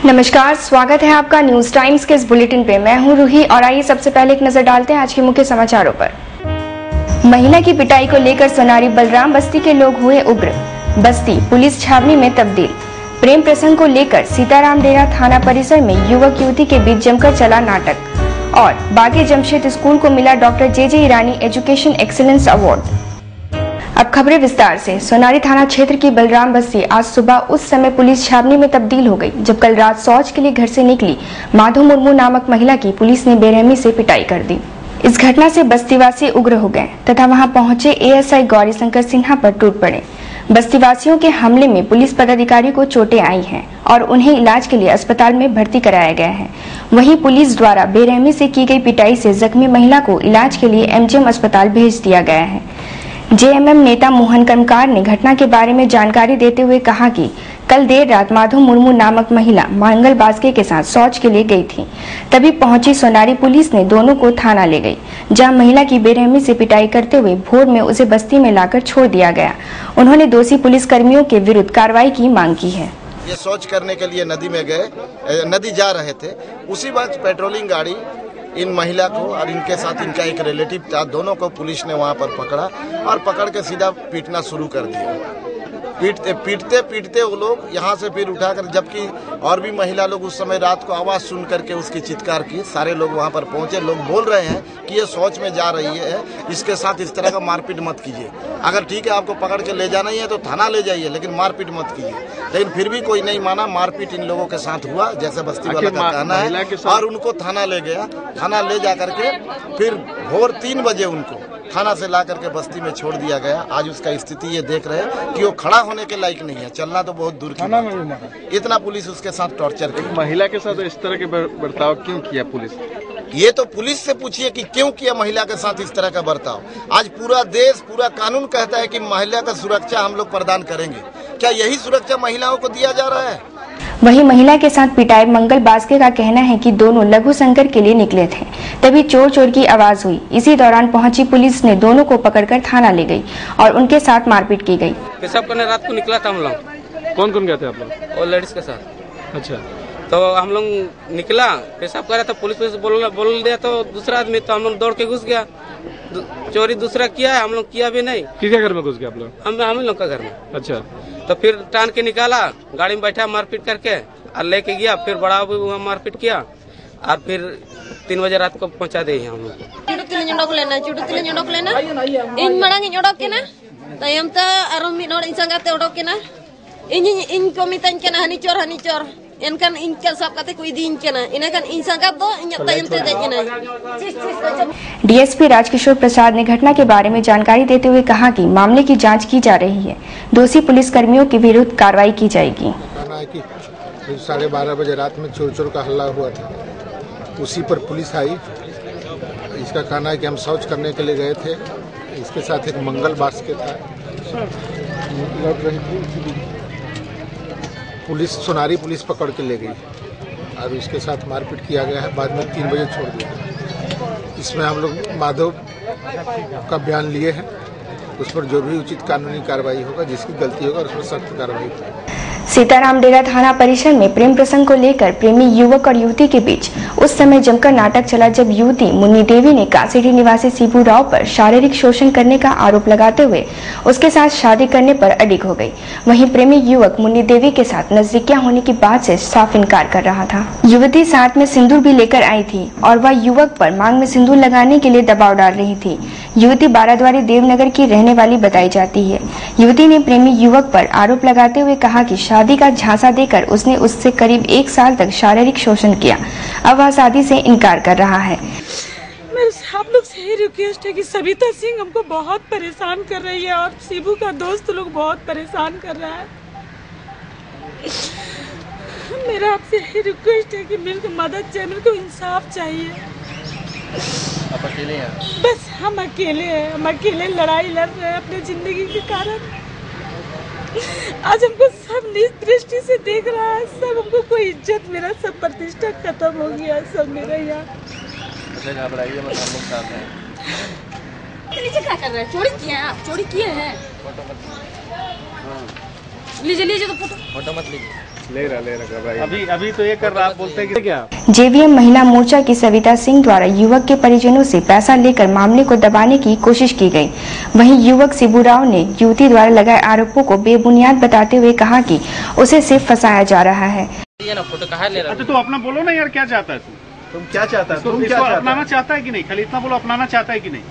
नमस्कार, स्वागत है आपका न्यूज टाइम्स के इस बुलेटिन पे। मैं हूं रूही और आइए सबसे पहले एक नजर डालते हैं आज के मुख्य समाचारों पर। महिला की पिटाई को लेकर सोनारी बलराम बस्ती के लोग हुए उग्र, बस्ती पुलिस छावनी में तब्दील। प्रेम प्रसंग को लेकर सीताराम डेरा थाना परिसर में युवक युवती के बीच जमकर चला नाटक और बागे जमशेद स्कूल को मिला डॉक्टर जे ईरानी एजुकेशन एक्सीलेंस अवार्ड। अब खबरें विस्तार से। सोनारी थाना क्षेत्र की बलराम बस्ती आज सुबह उस समय पुलिस छावनी में तब्दील हो गई जब कल रात शौच के लिए घर से निकली माधो मुर्मू नामक महिला की पुलिस ने बेरहमी से पिटाई कर दी। इस घटना से बस्तीवासी उग्र हो गए तथा वहां पहुंचे एएसआई गौरी शंकर सिन्हा पर टूट पड़े। बस्तीवासियों के हमले में पुलिस पदाधिकारी को चोटें आई हैं और उन्हें इलाज के लिए अस्पताल में भर्ती कराया गया है। वहीं पुलिस द्वारा बेरहमी से की गई पिटाई से जख्मी महिला को इलाज के लिए एमजीएम अस्पताल भेज दिया गया है। जेएमएम नेता मोहन कर्मकार ने घटना के बारे में जानकारी देते हुए कहा कि कल देर रात माधो मुर्मू नामक महिला मंगल बास्के के साथ शौच के लिए गई थी। तभी पहुंची सोनारी पुलिस ने दोनों को थाना ले गई, जहां महिला की बेरहमी से पिटाई करते हुए भोर में उसे बस्ती में लाकर छोड़ दिया गया। उन्होंने दोषी पुलिस कर्मियों के विरुद्ध कार्रवाई की मांग की है। ये शौच करने के लिए नदी में गए, नदी जा रहे थे, उसी वक्त पेट्रोलिंग गाड़ी इन महिला को और इनके साथ इनका एक रिलेटिव था, दोनों को पुलिस ने वहां पर पकड़ा और पकड़ के सीधा पीटना शुरू कर दिया। पीटते पीटते वो लोग यहाँ से फिर उठाकर, जबकि और भी महिला लोग उस समय रात को आवाज सुन करके उसकी चित्कार की। सारे लोग वहाँ पर पहुंचे। लोग बोल रहे हैं कि ये शौच में जा रही है, इसके साथ इस तरह का मारपीट मत कीजिए। अगर ठीक है आपको पकड़ के ले जाना ही है तो थाना ले जाइए, लेकिन मारपीट मत कीजिए। लेकिन फिर भी कोई नहीं माना। मारपीट इन लोगों के साथ हुआ, जैसे बस्ती वाला का कहना है, और उनको थाना ले गया। थाना ले जा करके फिर भोर 3 बजे उनको थाना से ला करके बस्ती में छोड़ दिया गया। आज उसका स्थिति ये देख रहे हैं कि वो खड़ा होने के लायक नहीं है, चलना तो बहुत दूर की बात है। इतना पुलिस उसके साथ टॉर्चर की। महिला के साथ इस तरह के बर्ताव क्यों किया पुलिस? ये तो पुलिस से पूछिए कि क्यों किया महिला के साथ इस तरह का बर्ताव। आज पूरा देश, पूरा कानून कहता है कि महिला का सुरक्षा हम लोग प्रदान करेंगे। क्या यही सुरक्षा महिलाओं को दिया जा रहा है? वहीं महिला के साथ पिटाई मंगल बास्के का कहना है कि दोनों लघु शंकर के लिए निकले थे, तभी चोर चोर की आवाज हुई। इसी दौरान पहुंची पुलिस ने दोनों को पकड़कर थाना ले गई और उनके साथ मारपीट की गई। पेशाब करने रात को निकला था हम लोग। कौन कौन गए थे आप लोग? और लेडीज के साथ। अच्छा, तो हम लोग निकला, पेशाब कर रहा था, पुलिस बोल दिया तो दूसरा आदमी, तो हम लोग दौड़ के घुस गया। चोरी दूसरा किया है, हम लोग किया भी नहीं। किसके घर में घुस गए आप लोग? हम लोग का घर में। अच्छा, तो फिर टान के निकाला, गाड़ी में बैठा मारपीट करके और लेके गया। फिर बड़ा वहाँ मारपीट किया और फिर 3 बजे रात को पहुँचा दे हम लोग। डीएसपी राजकिशोर प्रसाद ने घटना के बारे में जानकारी देते हुए कहा कि मामले की जांच की जा रही है, दोषी पुलिस कर्मियों के विरुद्ध कार्रवाई की जाएगी। 12:30 बजे रात में चोर चोर का हल्ला हुआ था, उसी पर पुलिस आई। इसका कहना है कि हम शौच करने के लिए गए थे, इसके साथ एक मंगल बास्के था, लौट रही थी। पुलिस सोनारी पुलिस पकड़ के ले गई और उसके साथ मारपीट किया गया है। बाद में 3 बजे छोड़ दिया। इसमें हम लोग माधव का बयान लिए हैं, उस पर जो भी उचित कानूनी कार्रवाई होगा, जिसकी गलती होगा उस पर सख्त कार्रवाई होगी। सीताराम डेरा थाना परिसर में प्रेम प्रसंग को लेकर प्रेमी युवक और युवती के बीच उस समय जमकर नाटक चला जब युवती मुन्नी देवी ने कासीडी निवासी शिबू राव पर शारीरिक शोषण करने का आरोप लगाते हुए उसके साथ शादी करने पर अडिग हो गई। वहीं प्रेमी युवक मुन्नी देवी के साथ नजदीकियां होने की बात से साफ इनकार कर रहा था। युवती साथ में सिंदूर भी लेकर आई थी और वह युवक पर मांग में सिंदूर लगाने के लिए दबाव डाल रही थी। युवती बाराद्वारी देवनगर की रहने वाली बताई जाती है। युवती ने प्रेमी युवक पर आरोप लगाते हुए कहा कि शादी का झांसा देकर उसने उससे करीब 1 साल तक शारीरिक शोषण किया। अब वह शादी से इनकार कर रहा है। आप लोग से ही रिक्वेस्ट है कि सविता सिंह हमको बहुत परेशान कर रही है और शिबू का दोस्त लोग बहुत परेशान कर रहा है। मेरा आपसे यही रिक्वेस्ट है कि मेरे को मदद चाहिए, मेरे को इंसाफ चाहिए। आप अकेले हैं? बस हम अकेले हैं, हम अकेले लड़ाई लड़ रहे हैं अपने जिंदगी के कारण। आज हमको सब नीच दृष्टि से देख रहा है, सब हमको कोई इज्जत, मेरा सब प्रतिष्ठा खत्म हो गया सब मेरा यहाँ। घबराइए मत, हम लोग साथ हैं। नीचे क्या कर रहे हैं? चोरी किए हैं आप? चोरी किए हैं? लीजिए लीजिए तो फोटो मत लीजिए। ले रहा भाई। अभी तो ये कर रहा, आप बोलते हैं कि क्या? जेवीएम महिला मोर्चा की सविता सिंह द्वारा युवक के परिजनों से पैसा लेकर मामले को दबाने की कोशिश की गई। वहीं युवक शिबू राव ने युवती द्वारा लगाए आरोपों को बेबुनियाद बताते हुए कहा कि उसे सिर्फ फंसाया जा रहा है। फोटो कहाँ ले रहा? अच्छा, तो अपना बोलो ना यार, क्या चाहता है तुम क्या चाहता है? तुम इसको अपनाना चाहता है कि नहीं? खाली इतना बोलो, अपनाना चाहता है कि नहीं?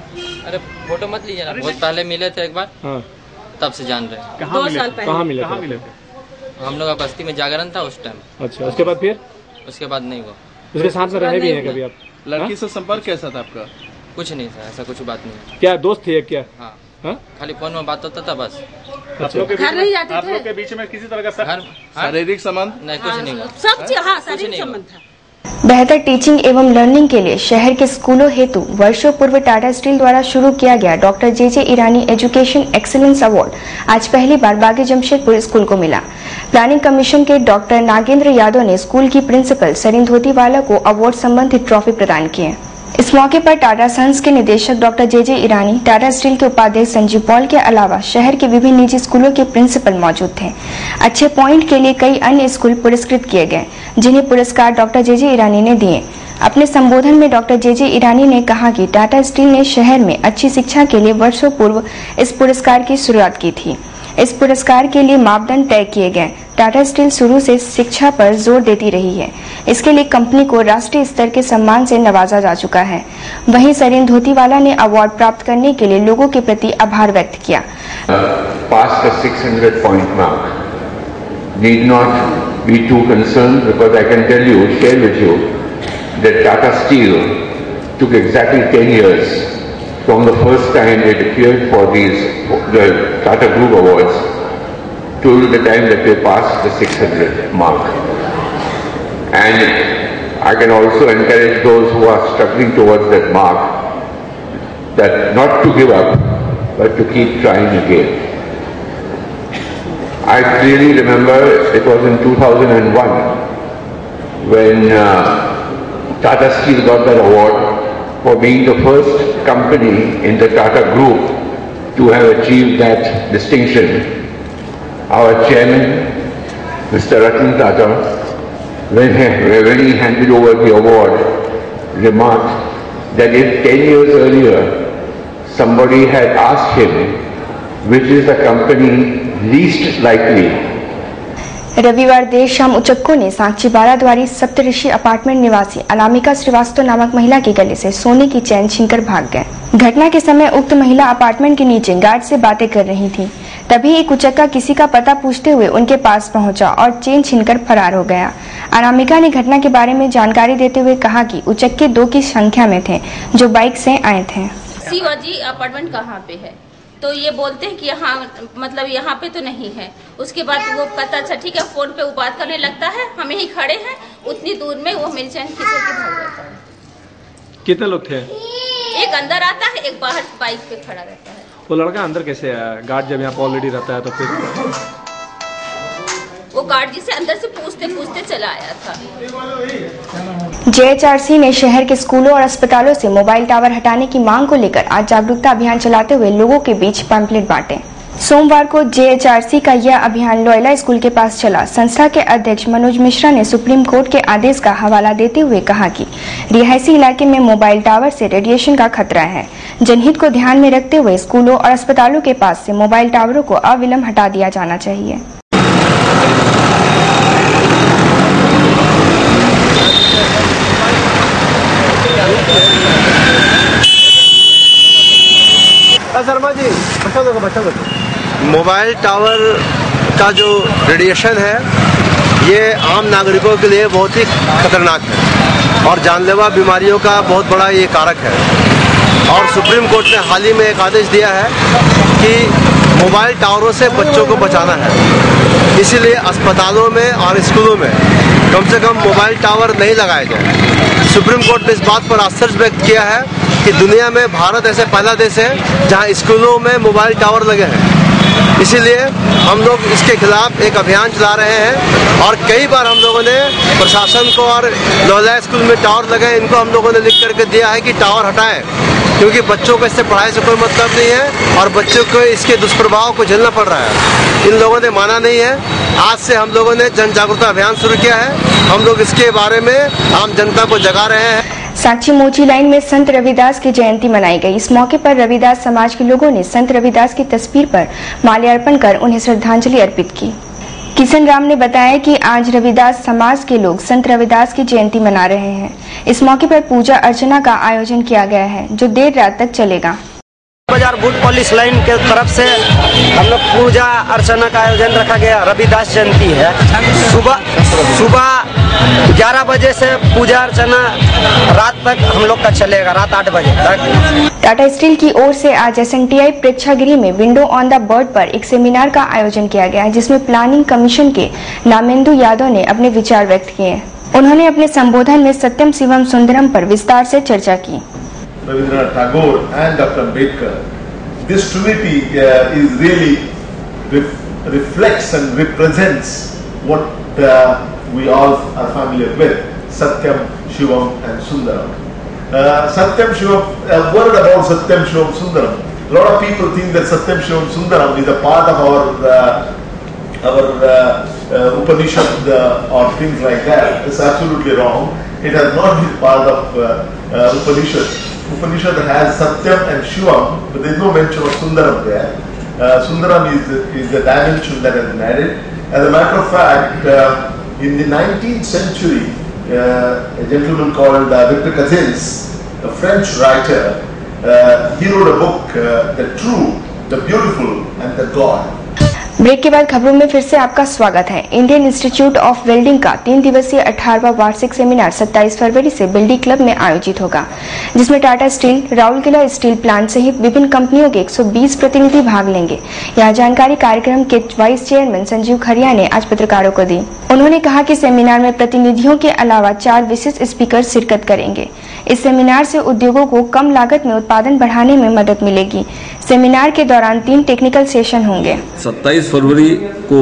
अरे फोटो मत लीजिए ना, बहुत पहले मिले थे एक बार। हाँ। तब से जान रहे हैं। कहाँ मिले थे? हम लोग का बस्ती में जागरण था उस टाइम। अच्छा, उसके बाद फिर? उसके बाद नहीं हुआ। उसके साथ में रहे भी हैं कभी आप? लड़की से संपर्क कैसा था आपका? कुछ नहीं था, ऐसा कुछ बात नहीं। क्या दोस्त थे क्या? हाँ, खाली फोन में बात होता था बस। आप लोग के बीच में किसी तरह का शारीरिक संबंध? नहीं, कुछ नहीं हुआ। सब शारीरिक संबंध था। बेहतर टीचिंग एवं लर्निंग के लिए शहर के स्कूलों हेतु वर्षों पूर्व टाटा स्टील द्वारा शुरू किया गया डॉक्टर जे ईरानी एजुकेशन एक्सीलेंस अवार्ड आज पहली बार बागी जमशेदपुर स्कूल को मिला। प्लानिंग कमीशन के डॉक्टर नागेंद्र यादव ने स्कूल की प्रिंसिपल सरिन धोतीवाला को अवार्ड संबंधित ट्रॉफी प्रदान किए। इस मौके पर टाटा सन्स के निदेशक डॉक्टर जे ईरानी, टाटा स्टील के उपाध्यक्ष संजीव पॉल के अलावा शहर के विभिन्न निजी स्कूलों के प्रिंसिपल मौजूद थे। अच्छे पॉइंट के लिए कई अन्य स्कूल पुरस्कृत किए गए, जिन्हें पुरस्कार डॉक्टर जे ईरानी ने दिए। अपने संबोधन में डॉक्टर जे ईरानी ने कहा कि टाटा स्टील ने शहर में अच्छी शिक्षा के लिए वर्षों पूर्व इस पुरस्कार की शुरुआत की थी। इस पुरस्कार के लिए मापदंड तय किए गए। टाटा स्टील शुरू से शिक्षा पर जोर देती रही है। इसके लिए कंपनी को राष्ट्रीय स्तर के सम्मान से नवाजा जा चुका है। वहीं सरिन धोतीवाला ने अवार्ड प्राप्त करने के लिए लोगों के प्रति आभार व्यक्त किया। Past the 600 point mark need not be too concerned, because I can share with you that Tata Steel took exactly 10 years from the first time it appeared for the Tata Group Awards till the time that they passed the 600 mark. And I can also encourage those who are struggling towards that mark that not to give up, but to keep trying again. I clearly remember it was in 2001 when Tata Steel got that award for being the first company in the Tata Group to have achieved that distinction. Our chairman, Mr. Ratan Tata, when he handed over the award, remarked that if 10 years earlier somebody had asked him which is the company least likely. रविवार देर शाम उचक्कों ने सांची बाराद्वारी सप्तऋषि apartment निवासी अनामिका श्रीवास्तव नामक महिला के गले से सोने की चैन छीनकर भाग गए। घटना के समय उक्त महिला अपार्टमेंट के नीचे गार्ड से बातें कर रही थी। तभी एक उचक्का किसी का पता पूछते हुए उनके पास पहुंचा और चेन छीनकर फरार हो गया। अनामिका ने घटना के बारे में जानकारी देते हुए कहा कि उचक्के 2 की संख्या में थे जो बाइक से आए थे। शिवाजी अपार्टमेंट कहाँ पे है? तो ये बोलते हैं कि यहाँ मतलब यहाँ पे तो नहीं है। उसके बाद वो कहता अच्छा ठीक है, फोन पे वो बात करने लगता है, हम यहीं खड़े हैं, उतनी दूर में वो मेरी चैन खींच के भाग जाता है। कितने लोग थे? एक अंदर आता है, एक बाहर बाइक पे खड़ा रहता है। वो लड़का अंदर कैसे आया? गार्ड जब यहाँ पे ऑलरेडी रहता है तो फिर वो गार्ड जी से अंदर से पूछते पूछते चला आया था। जेएचआरसी ने शहर के स्कूलों और अस्पतालों से मोबाइल टावर हटाने की मांग को लेकर आज जागरूकता अभियान चलाते हुए लोगों के बीच पैम्पलेट बांटे। सोमवार को जेएचआरसी का यह अभियान लोयला स्कूल के पास चला। संस्था के अध्यक्ष मनोज मिश्रा ने सुप्रीम कोर्ट के आदेश का हवाला देते हुए कहा कि रिहायशी इलाके में मोबाइल टावर से रेडिएशन का खतरा है। जनहित को ध्यान में रखते हुए स्कूलों और अस्पतालों के पास से मोबाइल टावरों को अविलंब हटा दिया जाना चाहिए। शर्मा जी, बचा दो। मोबाइल टावर का जो रेडिएशन है ये आम नागरिकों के लिए बहुत ही खतरनाक है और जानलेवा बीमारियों का बहुत बड़ा ये कारक है। और सुप्रीम कोर्ट ने हाल ही में एक आदेश दिया है कि मोबाइल टावरों से बच्चों को बचाना है। इसीलिए अस्पतालों में और स्कूलों में कम से कम मोबाइल टावर नहीं लगाए जाए। सुप्रीम कोर्ट ने इस बात पर आश्चर्य व्यक्त किया है कि दुनिया में भारत ऐसे पहला देश है जहां स्कूलों में मोबाइल टावर लगे हैं। इसीलिए हम लोग इसके खिलाफ एक अभियान चला रहे हैं और कई बार हम लोगों ने प्रशासन को और लोयला स्कूल में टावर लगे इनको हम लोगों ने लिख करके दिया है कि टावर हटाएं, क्योंकि बच्चों को इससे पढ़ाई से कोई मतलब नहीं है और बच्चों को इसके दुष्प्रभाव को झेलना पड़ रहा है। इन लोगों ने माना नहीं है। आज से हम लोगों ने जन जागरूकता अभियान शुरू किया है। हम लोग इसके बारे में आम जनता को जगा रहे हैं। साक्षी मोची लाइन में संत रविदास की जयंती मनाई गई। इस मौके पर रविदास समाज के लोगों ने संत रविदास की तस्वीर पर माल्यार्पण कर उन्हें श्रद्धांजलि अर्पित की। किशन राम ने बताया कि आज रविदास समाज के लोग संत रविदास की जयंती मना रहे हैं। इस मौके पर पूजा अर्चना का आयोजन किया गया है जो देर रात तक चलेगा। बाजार बूट पुलिस लाइन के तरफ से हम लोग पूजा अर्चना का आयोजन रखा गया। रविदास जयंती है। सुबह 11 बजे से पूजा अर्चना रात तक हम लोग का चलेगा, रात 8 बजे तक। टाटा स्टील की ओर से आज SNTI प्रेक्षागृह में विंडो ऑन द बर्ड पर एक सेमिनार का आयोजन किया गया जिसमें प्लानिंग कमीशन के नामेंदु यादव ने अपने विचार व्यक्त किए। उन्होंने अपने संबोधन में सत्यम शिवम सुंदरम पर विस्तार से चर्चा की। Rabindranath Tagore and Dr. Ambedkar, this trinity is really reflects and represents what we all are familiar with: Satyam, Shivam, and Sundaram. Satyam, Shivam. A word about Satyam, Shivam, Sundaram. A lot of people think that Satyam, Shivam, Sundaram is a part of our Upanishad or things like that. It's absolutely wrong. It has not been part of Upanishad. Upanishad has Satyam and Shivam, but there is no mention of Sundaram there. Sundaram is the dimension that has been added. As a matter of fact, in the 19th century, a gentleman called Victor Cathins, a French writer, he wrote a book, The True, The Beautiful and The God. Break के बाद खबरों में फिर से आपका स्वागत है। Indian institute of welding का 3 दिवसीय 18वां वार्षिक सेमिनार 27 फरवरी से बिल्डी क्लब में आयोजित होगा, जिसमें Tata steel, Rourkela steel plant सहित विभिन्न कंपनियों के 120 प्रतिनिधि भाग लेंगे। यह जानकारी कार्यक्रम के वाइस चेयरमैन संजीव खरिया ने आज पत्रकारों को दी। उन्होंने कहा कि सेमिनार में प्रतिनिधियों के अलावा 4 विशिष्ट स्पीकर शिरकत करेंगे। इस सेमिनार से उद्योगों को कम लागत में उत्पादन बढ़ाने में मदद मिलेगी। सेमिनार के दौरान 3 टेक्निकल सेशन होंगे। 27 फरवरी को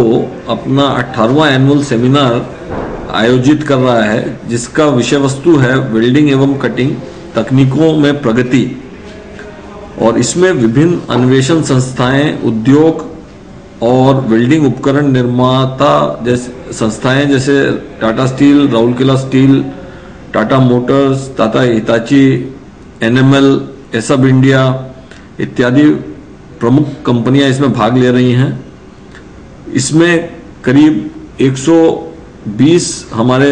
अपना 18वां एनुअल सेमिनार आयोजित कर रहा है, जिसका विषय वस्तु है वेल्डिंग एवं कटिंग तकनीकों में प्रगति। और इसमें विभिन्न अन्वेषण संस्थाएं, उद्योग और वेल्डिंग उपकरण निर्माता जैसे संस्थाएं जैसे Tata steel, Rourkela steel, Tata motors, Tata Hitachi, NML, ESAB India इत्यादि प्रमुख कंपनियां इसमें भाग ले रही हैं। इसमें करीब 120 हमारे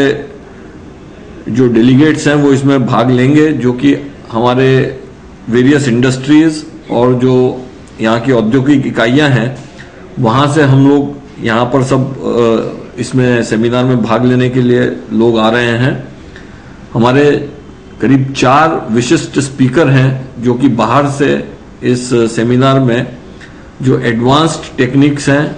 जो डेलीगेट्स हैं वो इसमें भाग लेंगे, जो कि हमारे वेरियस इंडस्ट्रीज और जो यहाँ की औद्योगिक इकाइयां हैं वहाँ से हम लोग यहाँ पर सब इसमें सेमिनार में भाग लेने के लिए लोग आ रहे हैं। हमारे करीब 4 विशिष्ट स्पीकर हैं जो कि बाहर से इस सेमिनार में जो एडवांस्ड टेक्निक्स हैं,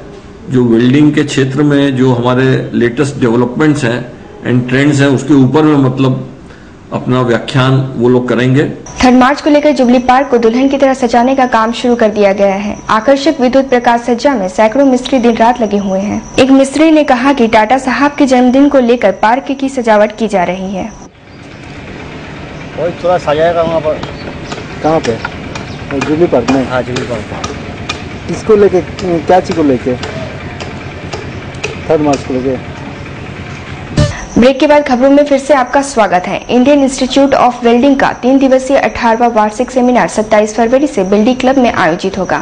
जो वेल्डिंग के क्षेत्र में जो हमारे लेटेस्ट डेवलपमेंट्स हैं एंड ट्रेंड्स हैं, उसके ऊपर में मतलब अपना व्याख्यान वो लोग करेंगे। 3 मार्च को लेकर जुबली पार्क को दुल्हन की तरह सजाने का काम शुरू कर दिया गया है। आकर्षक विद्युत प्रकाश सज्जा में सैकड़ों मिस्त्री दिन रात लगे हुए हैं। एक मिस्त्री ने कहा कि टाटा साहब के जन्मदिन को लेकर पार्क की सजावट की जा रही है। थोड़ा सजाएगा वहाँ पर। कहाँ पे? जुबली पार्क में। हाँ, जुबली पार्क। इसको लेके क्या चीज को लेके? 3 मार्च को लेके। ब्रेक के बाद खबरों में फिर से आपका स्वागत है। इंडियन इंस्टीट्यूट ऑफ वेल्डिंग का 3 दिवसीय 18वां वार्षिक सेमिनार 27 फरवरी से बिल्डी क्लब में आयोजित होगा,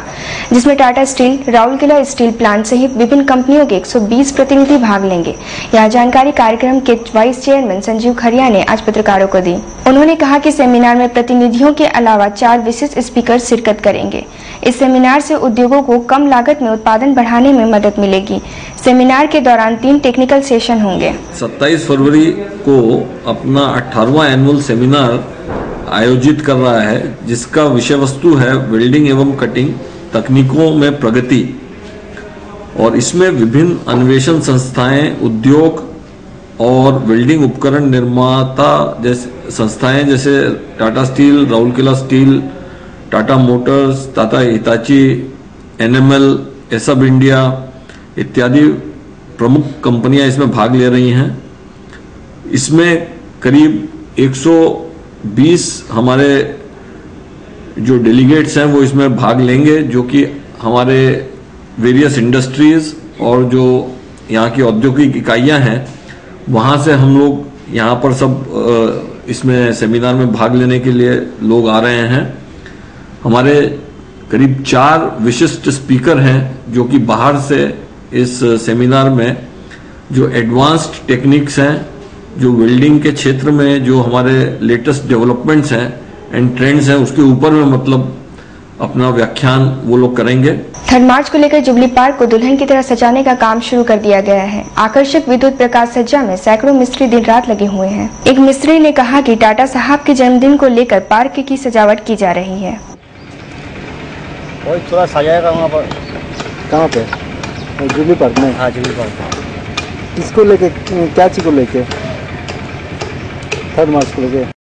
जिसमें Tata steel, Rourkela steel plant सहित विभिन्न कंपनियों के 120 प्रतिनिधि भाग लेंगे। यह जानकारी कार्यक्रम के वाइस चेयरमैन संजीव खरिया ने आज पत्रकारों को दी। उन्होंने कहा कि सेमिनार में प्रतिनिधियों के अलावा 4 विशिष्ट स्पीकर शिरकत करेंगे। इस सेमिनार से उद्योगों को कम लागत में उत्पादन बढ़ाने में मदद मिलेगी। सेमिनार के दौरान 3 टेक्निकल सेशन होंगे। 27 फरवरी को अपना 18वां एनुअल सेमिनार आयोजित कर रहा है, जिसका विषय वस्तु है वेल्डिंग एवं कटिंग तकनीकों में प्रगति। और इसमें विभिन्न अन्वेषण संस्थाएं, उद्योग और वेल्डिंग उपकरण निर्माता जैसे संस्थाएं जैसे Tata steel, Rourkela steel, Tata motors, Tata Hitachi, NML, ESAB India इत्यादि प्रमुख कंपनियां इसमें भाग ले रही हैं। इसमें करीब 120 हमारे जो डेलीगेट्स हैं वो इसमें भाग लेंगे, जो कि हमारे वेरियस इंडस्ट्रीज और जो यहाँ की औद्योगिक इकाइयां हैं वहां से हम लोग यहाँ पर सब इसमें सेमिनार में भाग लेने के लिए लोग आ रहे हैं। हमारे करीब 4 विशिष्ट स्पीकर हैं जो कि बाहर से इस सेमिनार में जो एडवांस्ड टेक्निक्स हैं, जो वेल्डिंग के क्षेत्र में जो हमारे लेटेस्ट डेवलपमेंट्स हैं एंड ट्रेंड्स हैं उसके ऊपर में मतलब अपना व्याख्यान वो लोग करेंगे। थर्ड मार्च को लेकर जुबली पार्क को दुल्हन की तरह सजाने का काम शुरू कर दिया गया है। आकर्षक विद्युत प्रकाश सज्जा में सैकड़ों मिस्त्री दिन रात लगे हुए हैं। एक मिस्त्री ने कहा कि टाटा साहब के जन्मदिन को लेकर पार्क की सजावट की जा रही है। थोड़ा सजाएगा वहाँ पर। कहाँ पे? जुबली पार्क में। हाँ, जुबली पार्क। किसको लेके, क्या चीज को लेके? थर्ड मार्च को लेके